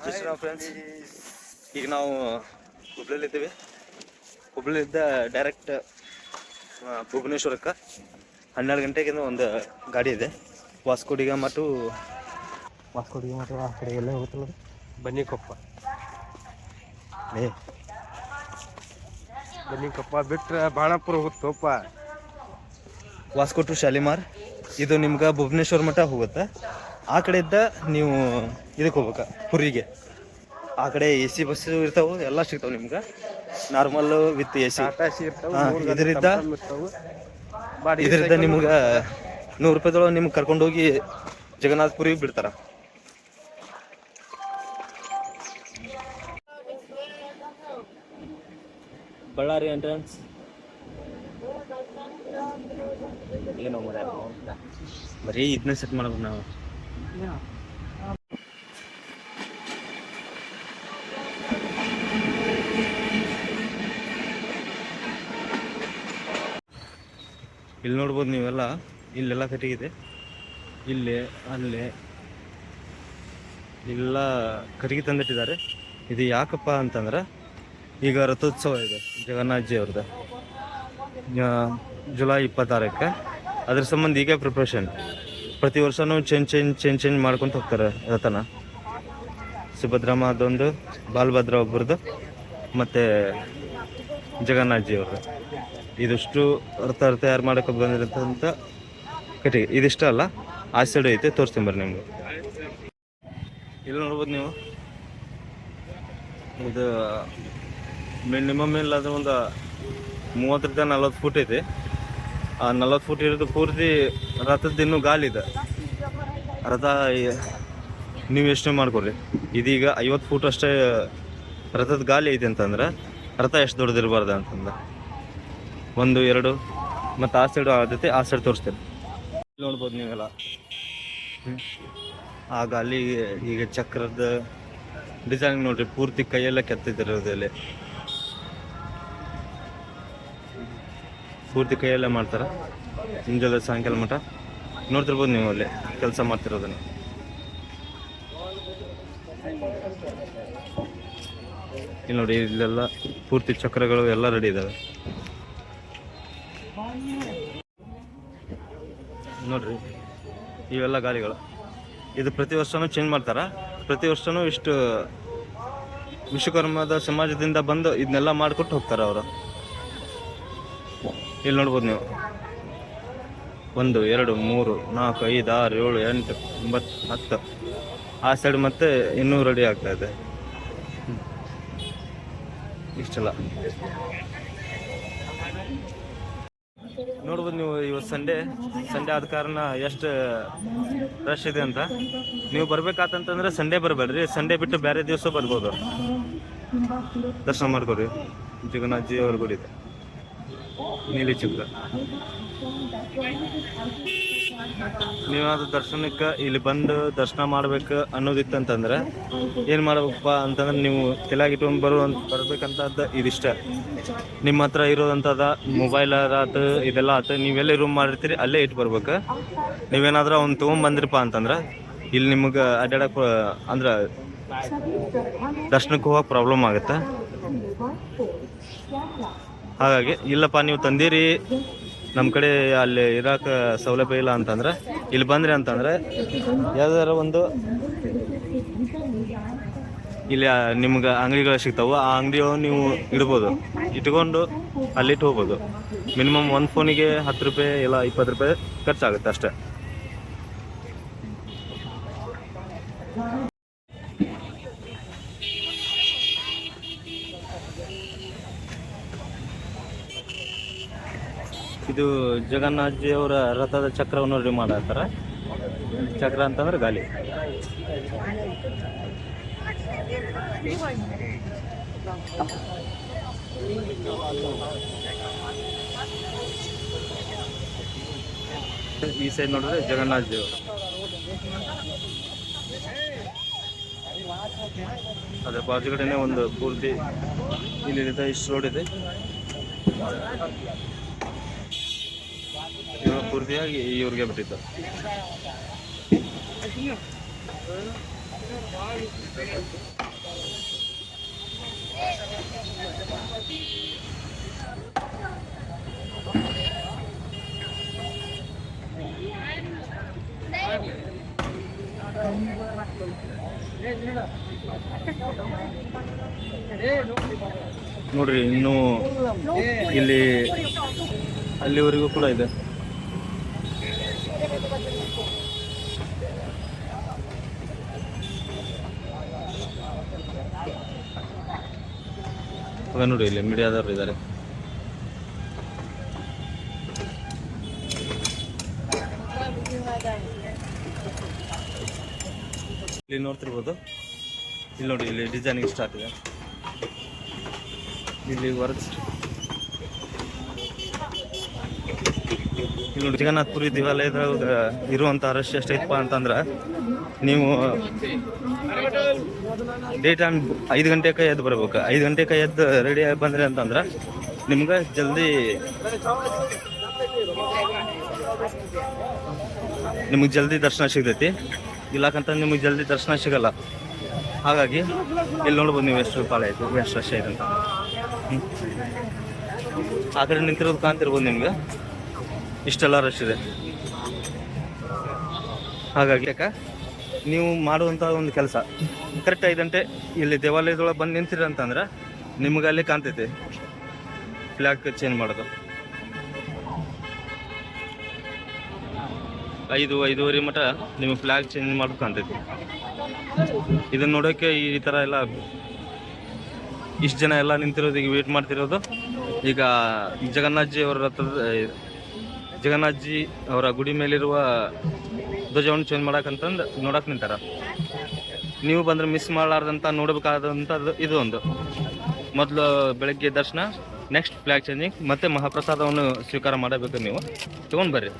Friends, ಈಗ ನಾವು ಹುಬ್ಳಿಲಿದ್ದೀವಿ. ಹುಬ್ಳಿಲಿದ್ದ direct ಭುವನೇಶ್ವರಕ್ಕೆ 12 ಗಂಟೆಗೆ ಒಂದು ಗಾಡಿ ಇದೆ. ವಾಸ್ಕೋಡಿಗಾಮ ಟು ಆ ಕಡೆ ಎಲ್ಲ ಹೋಗುತ್ತಲ್ಲ, ಬನ್ನಿಕೊಪ್ಪ ಬಿಟ್ರೆ ಬಾಣಾಪುರ ಹೋಗುತ್ತಪ್ಪ. ವಾಸ್ಕೋ ಟು ಶಾಲಿಮಾರ್. ಇದು ನಿಮ್ಗೆ ಭುವನೇಶ್ವರ ಮಠ ಹೋಗುತ್ತೆ. ಆ ಕಡೆಯಿಂದ ನೀವು ಇದಕ್ಕೆ ಹೋಗ್ಬೇಕು, ಪುರಿಗೆ. ಆ ಕಡೆ AC ಬಸ್ಸು ಇರ್ತಾವೆ, ಎಲ್ಲ ಸಿಗ್ತಾವೆ ನಿಮ್ಗೆ. Normal with AC. ಇದರಿಂದ ನಿಮ್ಗೆ 100 ರೂಪಾಯಿದೊಳಗೆ ನಿಮ್ಗೆ ಕರ್ಕೊಂಡೋಗಿ ಜಗನ್ನಾಥಪುರಿಗೆ ಬಿಡ್ತಾರೆ. ಬಳ್ಳಾರಿ ಎಂಟ್ರೆನ್ಸ್ ಏನೋ ಬರೀ ಇದನ್ನ ಸೆಟ್ ಮಾಡ್ಬೇಕು ನಾವು. ಇಲ್ಲಿ ನೋಡ್ಬೋದು ನೀವೆಲ್ಲ, ಇಲ್ಲೆಲ್ಲ ಕಟ್ಟಿಗಿದೆ. ಇಲ್ಲೇ ಅಲ್ಲೇ ಎಲ್ಲ ಕಟ್ಟಿಗೆ ತಂದಿಟ್ಟಿದ್ದಾರೆ. ಇದು ಯಾಕಪ್ಪ ಅಂತಂದ್ರೆ, ಈಗ ರಥೋತ್ಸವ ಇದೆ ಜಗನ್ನಾಥ್ಜಿ ಅವ್ರದ್ದು, ಜುಲೈ 26ಕ್ಕೆ. ಅದ್ರ ಸಂಬಂಧ ಈಗ ಪ್ರಿಪ್ರೇಷನ್. ಪ್ರತಿ ವರ್ಷವೂ ಚೇಂಜ್ ಮಾಡ್ಕೊತ ಹೋಗ್ತಾರೆ ರಥನ. ಸುಭದ್ರಮ್ಮ ಅದೊಂದು, ಬಾಲಭದ್ರ ಒಬ್ಬರದು, ಮತ್ತು ಜಗನ್ನಾಥ್ಜಿ ಅವ್ರದ್ದು. ಇದಿಷ್ಟು ರಥ ತಯಾರು ಮಾಡೋಕೆ ಬಂದಿರೋಂಥ ಕಟ್ಟಿಗೆ. ಇದಿಷ್ಟ ಅಲ್ಲ, ಆ ಸೈಡ್ ಐತೆ, ತೋರಿಸ್ತೀನಿ ಬರ್ರಿ ನಿಮ್ಗೆ. ಇಲ್ಲಿ ನೋಡ್ಬೋದು ನೀವು, ಇದು ಮಿನಿಮಮ್ ಇಲ್ಲಾಂದ್ರೆ ಒಂದು 30-40 ಫೂಟ್ ಐತೆ. ಆ 40 ಫೂಟ್ ಇರೋದು ಪೂರ್ತಿ ರಥದ ಇನ್ನೂ ಗಾಲಿದೆ. ರಥ ನೀವು ಯೋಚನೆ ಮಾಡ್ಕೊಡ್ರಿ, ಇದೀಗ 50 ಫೂಟ್ ಅಷ್ಟೇ ರಥದ ಗಾಲಿ ಐತೆ ಅಂತಂದ್ರೆ ರಥ ಎಷ್ಟು ದೊಡ್ಡದಿರಬಾರ್ದು ಅಂತಂದ್ರೆ 1, 2 ಮತ್ತು ಆ ಸೈಡು ಆದೈತೆ. ಆ ಸೈಡ್ ತೋರಿಸ್ತೇನೆ, ನೋಡ್ಬೋದು ನೀವೆಲ್ಲ. ಆ ಗಾಲಿ ಈಗ ಚಕ್ರದ ಡಿಸೈನ್ ನೋಡ್ರಿ, ಪೂರ್ತಿ ಕೈಯೆಲ್ಲ ಕೆತ್ತಿದಿರೋದಲ್ಲಿ, ಪೂರ್ತಿ ಕೈಯೆಲ್ಲ ಮಾಡ್ತಾರೆ. ಮುಂಜಾನೆ ಸಾಯಂಕಾಲ ಮಠ ನೋಡ್ತಿರ್ಬೋದು ನೀವು ಅಲ್ಲಿ ಕೆಲಸ ಮಾಡ್ತಿರೋದನ್ನು. ಇಲ್ಲಿ ನೋಡಿ, ಇಲ್ಲೆಲ್ಲ ಪೂರ್ತಿ ಚಕ್ರಗಳು ಎಲ್ಲ ರೆಡಿ ಇದ್ದಾವೆ ನೋಡ್ರಿ. ಇವೆಲ್ಲ ಗಾಲಿಗಳು. ಇದು ಪ್ರತಿ ವರ್ಷವೂ ಚೇಂಜ್ ಮಾಡ್ತಾರೆ. ಪ್ರತಿ ವರ್ಷವೂ ಇಷ್ಟು ವಿಶ್ವಕರ್ಮದ ಸಮಾಜದಿಂದ ಬಂದು ಇದನ್ನೆಲ್ಲ ಮಾಡಿಕೊಟ್ಟು ಹೋಗ್ತಾರೆ ಅವರು. ಇಲ್ಲಿ ನೋಡ್ಬೋದು ನೀವು, 1, 2, 3, 4, 5, 6, 7, 8, 9, 10. ಆ ಸೈಡ್ ಮತ್ತೆ ಇನ್ನೂ ರೆಡಿ ಆಗ್ತಾ ಇದೆ. ಇಷ್ಟೆಲ್ಲ ನೋಡ್ಬೋದು ನೀವು. ಇವತ್ತು ಸಂಡೇ ಆದ ಕಾರಣ ಎಷ್ಟು ರಶ್ ಇದೆ ಅಂತ. ನೀವು ಬರ್ಬೇಕಾತಂತಂದ್ರೆ ಸಂಡೇ ಬರಬೇಡ್ರಿ, ಸಂಡೇ ಬಿಟ್ಟು ಬೇರೆ ದಿವಸ ಬರ್ಬೋದು. ದರ್ಶನ ಮಾಡ್ಕೊರಿ. ಜಗನ್ನಾಥ್ಜಿ ಅವ್ರ ಗುಡಿ ಇದೆ, ನೀಲಿ ಚಕ್ರ. ನೀವಾದ ದರ್ಶನಕ್ಕೆ ಇಲ್ಲಿ ಬಂದು ದರ್ಶನ ಮಾಡ್ಬೇಕು ಅನ್ನೋದಿತ್ತಂತಂದ್ರೆ ಏನು ಮಾಡ್ಬೇಕಪ್ಪ ಅಂತಂದ್ರೆ, ನೀವು ತಲೆಯಾಗಿಟ್ಕೊಂಡು ಬರ್ಬೇಕಂತದ್ದು ಇದಿಷ್ಟ. ನಿಮ್ಮ ಹತ್ರ ಇರೋದಂಥದ ಮೊಬೈಲ್ ಆತು, ಇದೆಲ್ಲ ಆತು, ನೀವೆಲ್ಲಿ ರೂಮ್ ಮಾಡಿರ್ತೀರಿ ಅಲ್ಲೇ ಇಟ್ಟು ಬರ್ಬೇಕು. ನೀವೇನಾದ್ರೂ ಅವ್ನು ತೊಗೊಂಬಂದ್ರಪ್ಪ ಅಂತಂದ್ರೆ ಇಲ್ಲಿ ನಿಮಗೆ ಅಡ್ಡಾಡಕ್ಕೆ ಅಂದ್ರೆ ದರ್ಶನಕ್ಕೆ ಹೋಗಕ್ಕೆ ಪ್ರಾಬ್ಲಮ್ ಆಗುತ್ತೆ. ಹಾಗಾಗಿ ಇಲ್ಲಪ್ಪ ನೀವು ತಂದಿರಿ, ನಮ್ಮ ಕಡೆ ಅಲ್ಲಿ ಇರೋಕೆ ಸೌಲಭ್ಯ ಇಲ್ಲ ಅಂತಂದ್ರೆ ಇಲ್ಲಿ ಬಂದ್ರಿ ಅಂತಂದರೆ ಯಾವ್ದಾರ ಒಂದು ಇಲ್ಲಿ ನಿಮ್ಗೆ ಅಂಗಡಿಗಳು ಸಿಗ್ತಾವೆ. ಆ ಅಂಗಡಿಯೊಳಗೆ ನೀವು ಇಡ್ಬೋದು, ಇಟ್ಕೊಂಡು ಅಲ್ಲಿಟ್ಟು ಹೋಗ್ಬೋದು. ಮಿನಿಮಮ್ ಒಂದು ಫೋನಿಗೆ 10 ರೂಪಾಯಿ ಇಲ್ಲ 20 ರೂಪಾಯಿ ಖರ್ಚಾಗುತ್ತೆ ಅಷ್ಟೇ. ಇದು ಜಗನ್ನಾಥ್ಜಿ ಅವರ ರಥದ ಚಕ್ರವನ್ನು ರೆಡಿ ಮಾಡಾಕ್ತಾರೆ. ಚಕ್ರ ಅಂತಂದ್ರೆ ಗಾಲಿ. ಈ ಸೈಡ್ ನೋಡಿದ್ರೆ ಜಗನ್ನಾಥ್ಜಿ ಅವರು. ಅದ್ರ ಬಾಜು ಕಡೆನೇ ಒಂದು ಪೂರ್ತಿ ಇಲ್ಲಿ ಇಷ್ಟು ರೋಡ್ ಇದೆ. ಇವಾಗ ಪೂರ್ತಿಯಾಗಿ ಇವ್ರಿಗೆ ಬಿಟ್ಟಿದ್ದು. ನೋಡ್ರಿ ಇನ್ನು ಇಲ್ಲಿ ಅಲ್ಲಿವರೆಗೂ ಕೂಡ ಇದೆ. ಇವಾಗ ನೋಡಿ ಇಲ್ಲಿ ಮೀಡಿಯಾದವ್ರು ಇದ್ದಾರೆ. ಇಲ್ಲಿ ನೋಡ್ತಿರ್ಬೋದು, ಇಲ್ಲಿ ನೋಡಿ ಇಲ್ಲಿ ಡಿಸೈನಿಂಗ್ ಸ್ಟಾರ್ಟ್ ಇದೆ. ಇಲ್ಲಿ ವರ್ಕ್ಸ್ ಇಲ್ಲಿ ನೋಡಿ ಜಗನ್ನಾಥಪುರಿ ದೇವಾಲಯದಾಗ ಇರುವಂಥ ರಶ್ ಎಷ್ಟೈತಪ್ಪ ಅಂತಂದ್ರೆ, ನೀವು ಡೇ ಟೈಮ್ 5 ಗಂಟೆಗೆ ಎದ್ದು ಬರ್ಬೇಕು. 5 ಗಂಟೆಗೆ ಎದ್ದು ರೆಡಿ ಆಗಿ ಬಂದ್ರಿ ಅಂತಂದ್ರೆ ನಿಮ್ಗೆ ಜಲ್ದಿ ದರ್ಶನ ಸಿಗ್ತೈತಿ. ಇಲ್ಲಕಂತ ನಿಮಗೆ ಜಲ್ದಿ ದರ್ಶನ ಸಿಗಲ್ಲ. ಹಾಗಾಗಿ ಇಲ್ಲಿ ನೋಡ್ಬೋದು ನೀವು ಎಷ್ಟು ಕಾಲ ಆಯಿತು, ಎಷ್ಟು ರಶ್ ಆಯ್ತು ಅಂತ. ಆ ಕಡೆ ನಿಂತಿರೋದು ಕಾಣ್ತಿರ್ಬೋದು ನಿಮ್ಗೆ, ಇಷ್ಟೆಲ್ಲ ರಶ್ ಇದೆ. ಹಾಗಾಗಿ ನೀವು ಮಾಡುವಂಥ ಒಂದು ಕೆಲಸ ಕರೆಕ್ಟ್ 5 ಗಂಟೆ ಇಲ್ಲಿ ದೇವಾಲಯದೊಳಗೆ ಬಂದು ನಿಂತಿರಿ ಅಂತಂದ್ರೆ ನಿಮ್ಗೆ ಅಲ್ಲಿ ಕಾಣ್ತೈತಿ ಫ್ಲ್ಯಾಗ್ ಚೇಂಜ್ ಮಾಡೋದು. 5-5:30 ಮಟ್ಟ ನಿಮಗೆ ಫ್ಲ್ಯಾಗ್ ಚೇಂಜ್ ಮಾಡೋದು ಕಾಣ್ತೈತಿ. ಇದನ್ನ ನೋಡೋಕ್ಕೆ ಈ ಥರ ಎಲ್ಲ ಇಷ್ಟು ಜನ ಎಲ್ಲ ನಿಂತಿರೋದು, ಈಗ ವೇಟ್ ಮಾಡ್ತಿರೋದು. ಈಗ ಜಗನ್ನಾಥ್ಜಿ ಅವರ ಗುಡಿ ಮೇಲಿರುವ ಧ್ವಜವನ್ನು ಚೇಂಜ್ ಮಾಡಕ್ಕಂತಂದು ನೋಡಕ್ಕೆ ನಿಂತಾರ. ನೀವು ಬಂದರೆ ಮಿಸ್ ಮಾಡಲಾರ್ದಂತ ನೋಡಬೇಕಾದಂಥದ್ದು ಇದು ಒಂದು. ಮೊದಲು ಬೆಳಗ್ಗೆ ದರ್ಶನ, ನೆಕ್ಸ್ಟ್ ಫ್ಲ್ಯಾಗ್ ಚೇಂಜಿಂಗ್, ಮತ್ತು ಮಹಾಪ್ರಸಾದವನ್ನು ಸ್ವೀಕಾರ ಮಾಡಬೇಕು. ನೀವು ತೊಗೊಂಡು ಬರ್ರಿ.